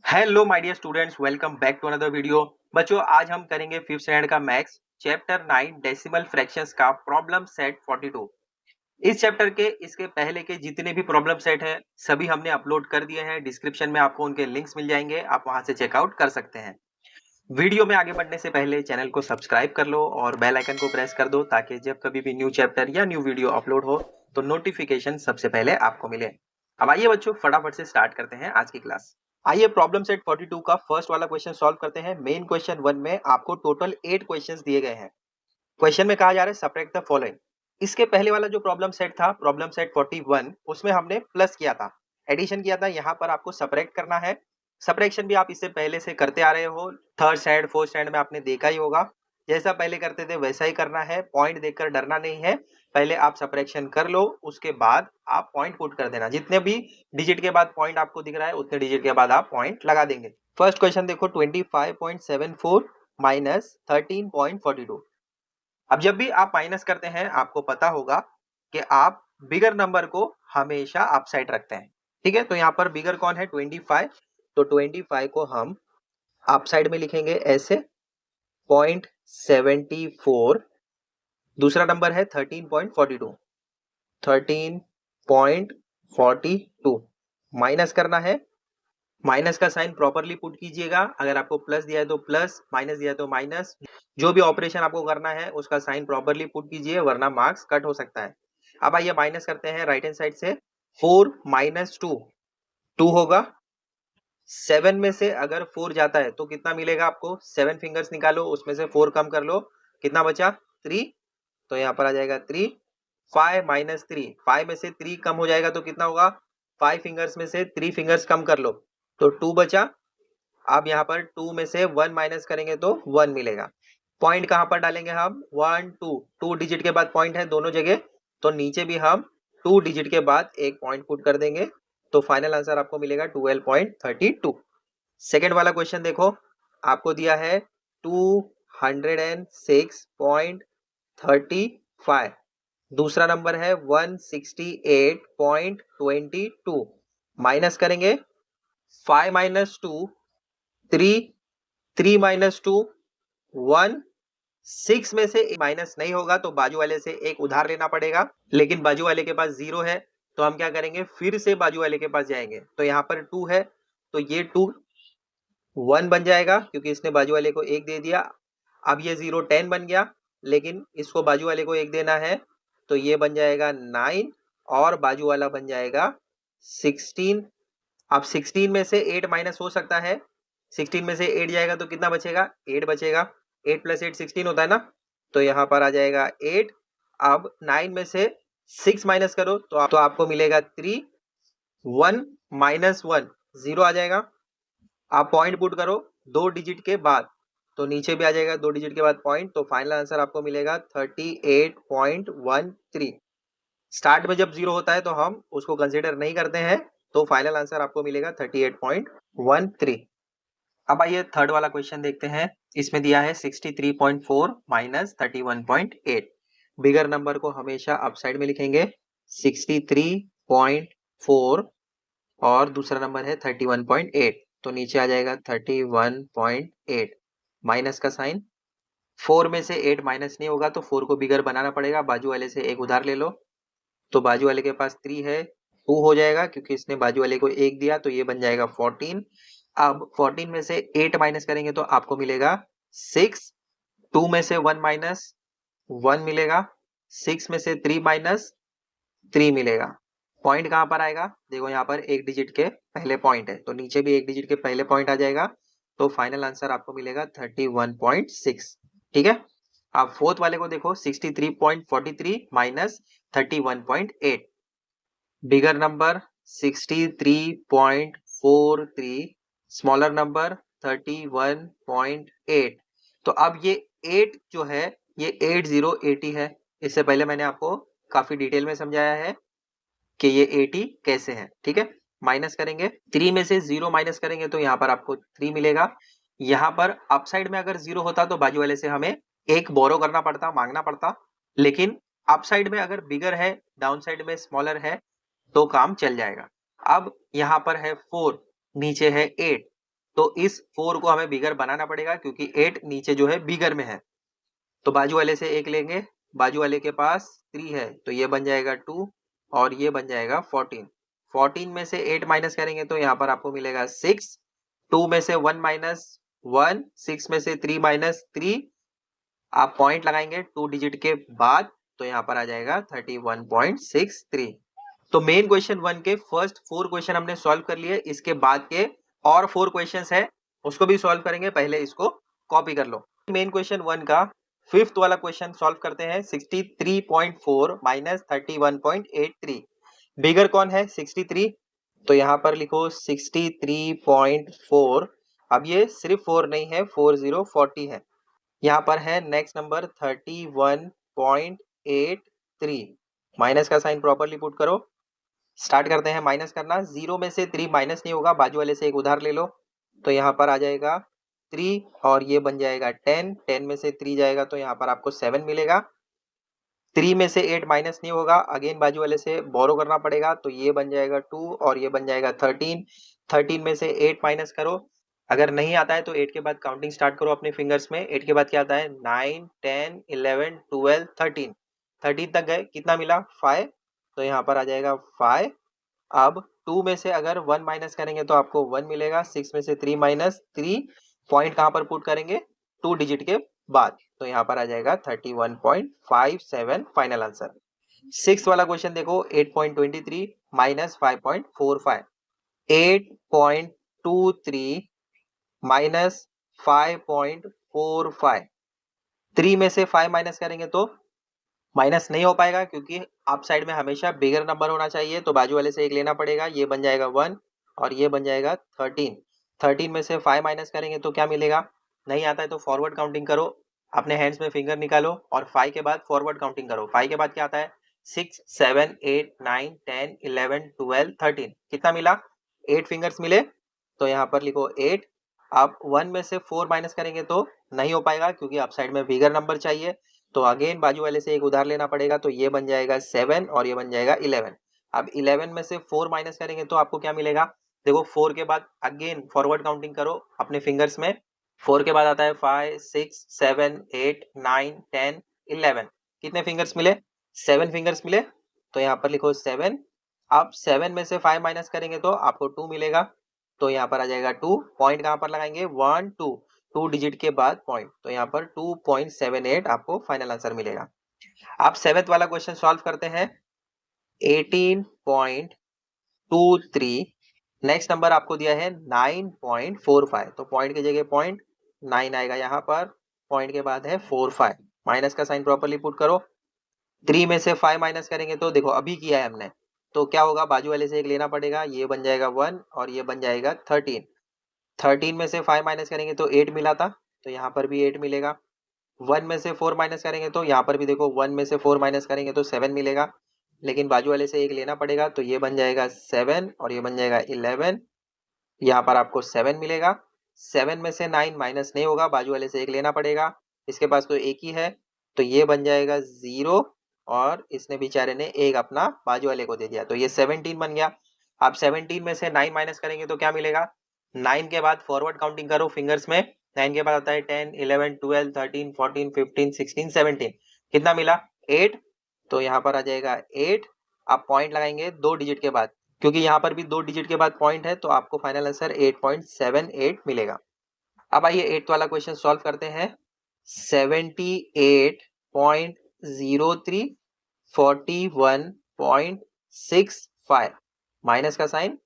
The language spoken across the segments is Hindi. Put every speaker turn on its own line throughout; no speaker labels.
Hello my dear students, welcome back to another video. बच्चों, आज हम करेंगे 5th स्टैंडर्ड का मैथ्स चैप्टर 9 डेसिमल फ्रैक्शंस का प्रॉब्लम सेट 42। इस चैप्टर के इसके पहले के जितने भी प्रॉब्लम सेट हैं सभी हमने अपलोड कर दिए हैं। डिस्क्रिप्शन में आपको उनके लिंक्स मिल जाएंगे, आप वहां से चेकआउट कर सकते हैं। वीडियो में आगे बढ़ने से पहले चैनल को सब्सक्राइब कर लो और बेल आइकन को प्रेस कर दो ताकि जब कभी भी न्यू चैप्टर या न्यू वीडियो अपलोड हो तो नोटिफिकेशन सबसे पहले आपको मिले। अब आइए बच्चों, फटाफट से स्टार्ट करते हैं आज की क्लास। आइए प्रॉब्लम सेट 42 का फर्स्ट वाला क्वेश्चन सॉल्व करते हैं। मेन क्वेश्चन 1 में आपको टोटल 8 क्वेश्चंस दिए गए हैं। क्वेश्चन में कहा जा रहा है सब्ट्रैक्ट द फॉलोइंग। इसके पहले वाला जो प्रॉब्लम सेट था, प्रॉब्लम सेट 41, उसमें हमने प्लस किया था, एडिशन किया था। यहाँ पर आपको सब्ट्रैक्ट करना है। सब्ट्रैक्शन भी आप इससे पहले से करते आ रहे हो, थर्ड स्टैंडर्ड फोर्थ स्टैंडर्ड में आपने देखा ही होगा। जैसा पहले करते थे वैसा ही करना है, पॉइंट देखकर डरना नहीं है। पहले आप सब्ट्रैक्शन कर लो, उसके बाद आप पॉइंट पुट कर देना। जितने भी डिजिट के बाद पॉइंट आपको दिख रहा है उतने डिजिट के बाद आप पॉइंट लगा देंगे। फर्स्ट क्वेश्चन देखो, 25.74 माइनस 13.42। अब जब भी आप माइनस करते हैं आपको पता होगा कि आप बिगर नंबर को हमेशा अप साइड रखते हैं। ठीक है, तो यहाँ पर बिगर कौन है? 25। तो 25 को हम अप साइड में लिखेंगे ऐसे, 0.74। दूसरा नंबर है 13.42, 13.42 माइनस करना है। माइनस का साइन प्रॉपरली पुट कीजिएगा। अगर आपको प्लस दिया है तो प्लस, माइनस दिया है तो माइनस। जो भी ऑपरेशन आपको करना है उसका साइन प्रॉपरली पुट कीजिए, वरना मार्क्स कट हो सकता है। अब आइए माइनस करते हैं राइट हैंड साइड से। 4 माइनस 2 2 होगा। 7 में से अगर 4 जाता है तो कितना मिलेगा आपको? 7 फिंगर्स निकालो, उसमें से 4 कम कर लो, कितना बचा? 3। तो यहाँ पर आ जाएगा 3। 5 माइनस 3, 5 में से 3 कम हो जाएगा तो कितना होगा? 5 फिंगर्स में से 3 फिंगर्स कम कर लो तो 2 बचा। अब यहाँ पर 2 में से 1 माइनस करेंगे तो 1 मिलेगा। पॉइंट कहां पर डालेंगे हम? 1 2, 2 डिजिट के बाद पॉइंट है दोनों जगह, तो नीचे भी हम 2 डिजिट के बाद एक पॉइंट पुट कर देंगे। तो फाइनल आंसर आपको मिलेगा 12.32। सेकेंड वाला क्वेश्चन देखो, आपको दिया है 206.35। दूसरा नंबर है 168.22। माइनस करेंगे 5 माइनस 2 3, 3 माइनस 2 1। 6 में से माइनस नहीं होगा तो बाजू वाले से एक उधार लेना पड़ेगा, लेकिन बाजू वाले के पास 0 है तो हम क्या करेंगे? फिर से बाजू वाले के पास जाएंगे। तो यहाँ पर 2 है तो ये 2 1 बन जाएगा क्योंकि इसने बाजू वाले को 1 दे दिया। अब ये 0 10 बन गया, लेकिन इसको बाजू वाले को 1 देना है तो ये बन जाएगा 9 और बाजू वाला बन जाएगा 16। अब 16 में से 8 माइनस हो सकता है। 16 में से 8 जाएगा तो कितना बचेगा? 8 बचेगा। 8 प्लस 8 16 होता है ना, तो यहाँ पर आ जाएगा 8। अब 9 में से 6 माइनस करो तो आपको मिलेगा 3। 1 माइनस 1 0 आ जाएगा। आप पॉइंट पुट करो 2 डिजिट के बाद, तो नीचे भी आ जाएगा 2 डिजिट के बाद पॉइंट। तो फाइनल आंसर आपको मिलेगा 38.13। स्टार्ट में जब 0 होता है तो हम उसको कंसिडर नहीं करते हैं, तो फाइनल आंसर आपको मिलेगा 38.13। अब आइए थर्ड वाला क्वेश्चन देखते हैं। इसमें दिया है 63.4 माइनस 31.8। बिगर नंबर को हमेशा अप साइड में लिखेंगे, 63.4 और दूसरा नंबर है 31.8, तो नीचे आ जाएगा 31.8। माइनस का साइन, 4 में से 8 माइनस नहीं होगा तो 4 को बिगर बनाना पड़ेगा। बाजू वाले से एक उधार ले लो, तो बाजू वाले के पास 3 है, 2 हो जाएगा क्योंकि इसने बाजू वाले को 1 दिया, तो ये बन जाएगा 14। अब 14 में से 8 माइनस करेंगे तो आपको मिलेगा 6। 2 में से 1 माइनस 1 मिलेगा। 6 में से 3 माइनस 3 मिलेगा। पॉइंट कहां पर आएगा? देखो यहाँ पर एक डिजिट के पहले पॉइंट है तो नीचे भी एक डिजिट के पहले पॉइंट आ जाएगा। तो फाइनल आंसर आपको मिलेगा 31.6। ठीक है, अब फोर्थ वाले को देखो, 63.43 minus 31.8। Bigger number 63.43, smaller number 31.8। तो अब ये 8 जो है ये 8080 है। इससे पहले मैंने आपको काफी डिटेल में समझाया है कि ये 80 कैसे है। ठीक है, माइनस करेंगे 3 में से 0 माइनस करेंगे तो यहाँ पर आपको 3 मिलेगा। यहाँ पर अपसाइड में अगर 0 होता तो बाजू वाले से हमें एक बोरो करना पड़ता, मांगना पड़ता, लेकिन अपसाइड में अगर बिगर है, डाउन साइड में स्मॉलर है तो काम चल जाएगा। अब यहाँ पर है 4, नीचे है 8, तो इस 4 को हमें बिगर बनाना पड़ेगा क्योंकि 8 नीचे जो है बिगर में है। तो बाजू वाले से 1 लेंगे, बाजू वाले के पास 3 है तो ये बन जाएगा 2 और ये बन जाएगा 14। 14 में से 8 माइनस करेंगे तो यहाँ पर आपको मिलेगा 6। 2 में से 1 माइनस 1, 6 में से 3 माइनस 3, आप पॉइंट लगाएंगे 2 डिजिट के बाद तो यहाँ पर आ जाएगा 31.63। तो मेन क्वेश्चन 1 के फर्स्ट 4 क्वेश्चन हमने सॉल्व कर लिए। इसके बाद के और 4 क्वेश्चंस है उसको भी सॉल्व करेंगे, पहले इसको कॉपी कर लो। मेन क्वेश्चन 1 का फिफ्थ वाला क्वेश्चन सॉल्व करते हैं। 63.4 माइनस 31.83, बिगर कौन है 63, तो यहाँ पर लिखो 63.4। अब ये सिर्फ 4 नहीं है, 40 है। यहाँ पर है नेक्स्ट नंबर 31.83, माइनस का साइन प्रॉपरली पुट करो। स्टार्ट करते हैं माइनस करना। 0 में से 3 माइनस नहीं होगा, बाजू वाले से एक उधार ले लो तो यहाँ पर आ जाएगा 3 और ये बन जाएगा 10। 10 में से 3 जाएगा तो यहाँ पर आपको 7 मिलेगा। 3 में से 8 माइनस नहीं होगा, अगेन बाजू वाले से बोरो करना पड़ेगा तो ये बन जाएगा 2 और ये बन जाएगा 13। 13 में से 8 माइनस करो, अगर नहीं आता है तो 8 के बाद काउंटिंग स्टार्ट करो अपने फिंगर्स में। 8 के बाद क्या आता है 9, 10, 11, 12, 13। 13 तक गए, कितना मिला 5, तो यहाँ पर आ जाएगा 5। अब 2 में से अगर 1 माइनस करेंगे तो आपको 1 मिलेगा। 6 में से 3 माइनस 3, पॉइंट कहां पर पुट करेंगे 2 डिजिट के बाद, तो यहाँ पर आ जाएगा 31.57 फाइनल आंसर। 6 वाला क्वेश्चन देखो 8.23 माइनस 5.45, 8.23 माइनस 5.45। 3 में से 5 माइनस करेंगे तो माइनस नहीं हो पाएगा क्योंकि आप साइड में हमेशा बिगर नंबर होना चाहिए, तो बाजू वाले से एक लेना पड़ेगा, ये बन जाएगा 1 और ये बन जाएगा 13। 13 में से 5 माइनस करेंगे तो क्या मिलेगा, नहीं आता है तो फॉरवर्ड काउंटिंग करो, अपने हैंड्स में फिंगर निकालो और 5 के बाद फॉरवर्ड काउंटिंग करो। 5 के बाद क्या आता है 6, 7, 8, 9, 10, 11, 12, 13, कितना मिला 8 फिंगर्स मिले, तो यहाँ पर लिखो 8। आप 1 में से 4 माइनस करेंगे तो नहीं हो पाएगा क्योंकि आप साइड में बिगर नंबर चाहिए, तो अगेन बाजू वाले से एक उधार लेना पड़ेगा, तो ये बन जाएगा 7 और ये बन जाएगा 11। अब 11 में से 4 माइनस करेंगे तो आपको क्या मिलेगा, देखो 4 के बाद अगेन फॉरवर्ड काउंटिंग करो अपने फिंगर्स में। 4 के बाद आता है 5, 6, 7, 8, 9, 10, 11, कितने फिंगर्स मिले 7 फिंगर्स मिले, तो यहाँ पर लिखो 7। अब 7 में से 5 माइनस करेंगे तो आपको 2 मिलेगा, तो यहाँ पर आ जाएगा 2। पॉइंट कहाँ पर लगाएंगे 1, 2 डिजिट के बाद पॉइंट, तो यहाँ पर 2.78 आपको फाइनल आंसर मिलेगा। आप 7th वाला क्वेश्चन सॉल्व करते हैं। 18.23, नेक्स्ट नंबर आपको दिया है 9.45, तो पॉइंट की जगह पॉइंट 9 आएगा यहाँ पर, पॉइंट के बाद है 45, माइनस का साइन प्रॉपरली पुट करो। 3 में से 5 माइनस करेंगे तो देखो अभी किया है हमने, तो क्या होगा बाजू वाले से एक लेना पड़ेगा, ये बन जाएगा 1 और ये बन जाएगा 13। 13 में से 5 माइनस करेंगे तो 8 मिला था, तो यहाँ पर भी 8 मिलेगा। 1 में से 4 माइनस करेंगे तो यहाँ पर भी देखो 1 में से 4 माइनस करेंगे तो 7 मिलेगा, लेकिन बाजू वाले से एक लेना पड़ेगा, तो ये बन जाएगा 7 और ये बन जाएगा 11, यहाँ पर आपको 7 मिलेगा। 7 में से 9 माइनस नहीं होगा, बाजू वाले से एक लेना पड़ेगा, इसके पास तो एक ही है, तो ये बन जाएगा 0 और इसने बेचारे ने एक अपना बाजू वाले को दे दिया, तो ये 17 बन गया। आप 17 में से 9 माइनस करेंगे तो क्या मिलेगा, 9 के बाद फॉरवर्ड काउंटिंग करो फिंगर्स में। 9 के बाद आता है 10, 11, 12, 13, 14, 15, 16, 17, कितना मिला 8, तो यहाँ पर आ जाएगा 8। आप पॉइंट लगाएंगे 2 डिजिट के बाद, क्योंकि यहाँ पर भी 2 डिजिट के बाद पॉइंट है, तो आपको फाइनल आंसर 8.78 मिलेगा। अब आइए 8th वाला क्वेश्चन सॉल्व करते हैं। 78.03, 41.65, माइनस का साइन,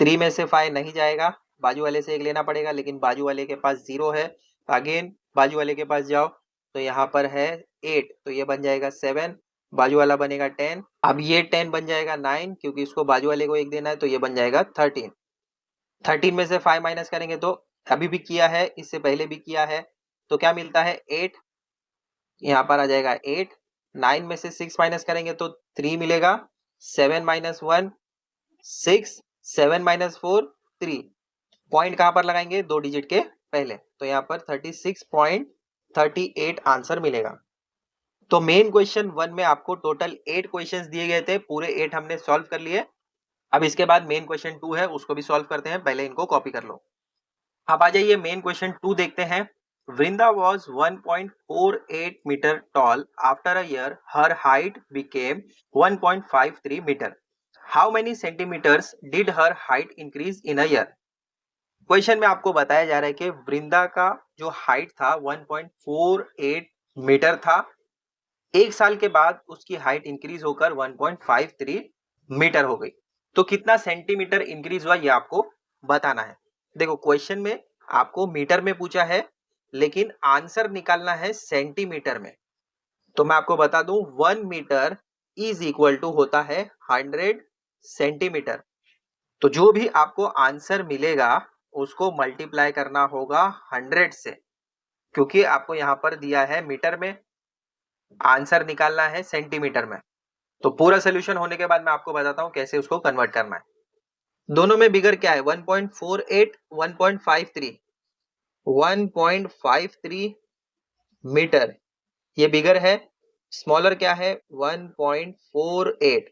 3 में से 5 नहीं जाएगा, बाजू वाले से एक लेना पड़ेगा, लेकिन बाजू वाले के पास 0 है, अगेन बाजू वाले के पास जाओ, तो यहाँ पर है 8, तो ये बन जाएगा 7, बाजू वाला बनेगा 10, अब ये 10 बन जाएगा 9 क्योंकि इसको बाजू वाले को एक देना है, तो ये बन जाएगा 13। 13 में से 5 माइनस करेंगे तो अभी भी किया है, इससे पहले भी किया है, तो क्या मिलता है 8, यहाँ पर आ जाएगा 8। 9 में से 6 माइनस करेंगे तो 3 मिलेगा। 7 माइनस 1 6, 7 माइनस 4 3, पॉइंट कहां पर लगाएंगे 2 डिजिट के पहले, तो यहाँ पर 36.38 आंसर मिलेगा। तो मेन क्वेश्चन 1 में आपको टोटल 8 क्वेश्चंस दिए गए थे, पूरे 8 हमने सॉल्व कर लिए। अब इसके बाद मेन क्वेश्चन 2 है, उसको भी सॉल्व करते हैं, पहले इनको कॉपी कर लो। अब आ जाइए मेन क्वेश्चन 2 देखते हैं। Vrinda was 1.48 metre tall. After a year, her height became 1.53 metre. How many centimeters did her height increase in a year? Question में आपको बताया जा रहा है कि वृंदा का जो हाइट था 1.48 मीटर था। एक साल के बाद उसकी हाइट इंक्रीज होकर 1.53 मीटर हो गई। तो कितना सेंटीमीटर इंक्रीज हुआ ये आपको बताना है। देखो क्वेश्चन में आपको मीटर में पूछा है, लेकिन आंसर निकालना है सेंटीमीटर में। तो मैं आपको बता दूं 1 मीटर इज इक्वल टू होता है 100 सेंटीमीटर। तो जो भी आपको आंसर मिलेगा उसको मल्टीप्लाई करना होगा 100 से, क्योंकि आपको यहाँ पर दिया है मीटर में, आंसर निकालना है सेंटीमीटर में। तो पूरा सोल्यूशन होने के बाद मैं आपको बताता हूँ कैसे उसको कन्वर्ट करना है। दोनों में बिगर क्या है 1.48 1.53 1.53 मीटर, ये बिगर है। स्मॉलर क्या है 1.48।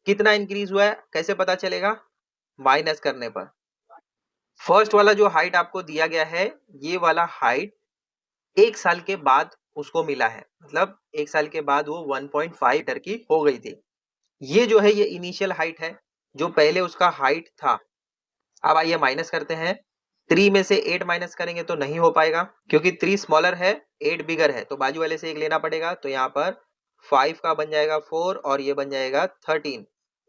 कितना इंक्रीज हुआ है कैसे पता चलेगा, माइनस करने पर। फर्स्ट वाला जो हाइट आपको दिया गया है, ये वाला हाइट एक साल के बाद उसको मिला है, मतलब एक साल के बाद वो 1.5 मीटर की हो गई थी। ये जो है ये इनिशियल हाइट है, जो पहले उसका हाइट था। अब आइए माइनस करते हैं। 3 में से 8 माइनस करेंगे तो नहीं हो पाएगा, क्योंकि 3 स्मॉलर है 8 बिगर है, तो बाजू वाले से एक लेना पड़ेगा। तो यहाँ पर 5 का बन जाएगा 4 और ये बन जाएगा 13।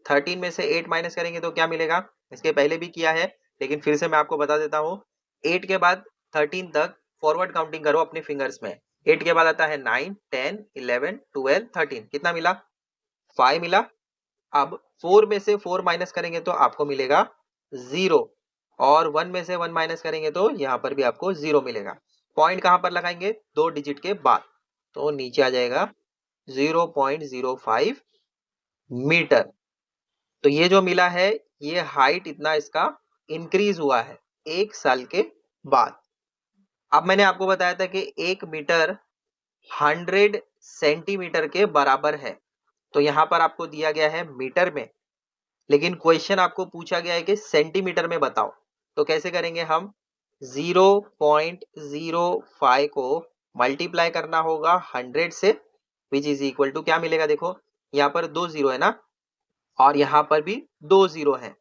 13 में से 8 माइनस करेंगे तो क्या मिलेगा, इसके पहले भी किया है लेकिन फिर से मैं आपको बता देता हूँ। 8 के बाद 13 तक फॉरवर्ड काउंटिंग करो अपने फिंगर्स में। 8 के बाद आता है 9 10 11 12 13, कितना मिला 5 मिला। अब 4 में से 4 माइनस करेंगे तो आपको मिलेगा 0, और 1 में से 1 माइनस करेंगे तो यहाँ पर भी आपको 0 मिलेगा। पॉइंट कहां पर लगाएंगे, 2 डिजिट के बाद, तो नीचे आ जाएगा 0.05 मीटर। तो ये जो मिला है ये हाइट इतना इसका इंक्रीज हुआ है एक साल के बाद। अब मैंने आपको बताया था कि 1 मीटर 100 सेंटीमीटर के बराबर है। तो यहाँ पर आपको दिया गया है मीटर में, लेकिन क्वेश्चन आपको पूछा गया है कि सेंटीमीटर में बताओ। तो कैसे करेंगे हम, 0.05 को मल्टीप्लाई करना होगा 100 से, विच इज इक्वल टू क्या मिलेगा, देखो यहाँ पर 2 जीरो है ना, और यहाँ पर भी 2 जीरो है।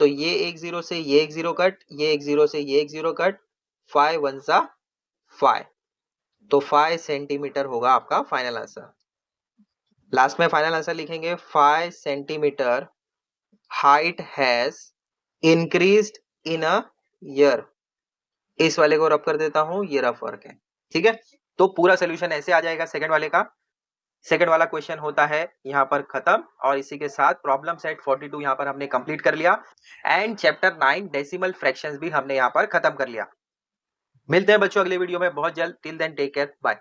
तो ये एक जीरो से ये एक जीरो कट, ये एक जीरो से ये एक जीरो कट, 5 1 सा 5, तो 5 सेंटीमीटर होगा आपका फाइनल आंसर। लास्ट में फाइनल आंसर लिखेंगे 5 centimetre height has increased in a year. इस वाले को रफ कर देता हूं, ये रफ वर्क है, ठीक है। तो पूरा सोल्यूशन ऐसे आ जाएगा सेकंड वाले का। सेकंड वाला क्वेश्चन होता है यहाँ पर खत्म, और इसी के साथ प्रॉब्लम सेट 42 यहाँ पर हमने कंप्लीट कर लिया, एंड चैप्टर 9 डेसिमल फ्रैक्शंस भी हमने यहाँ पर खत्म कर लिया। मिलते हैं बच्चों अगले वीडियो में बहुत जल्द। Till then take care, bye.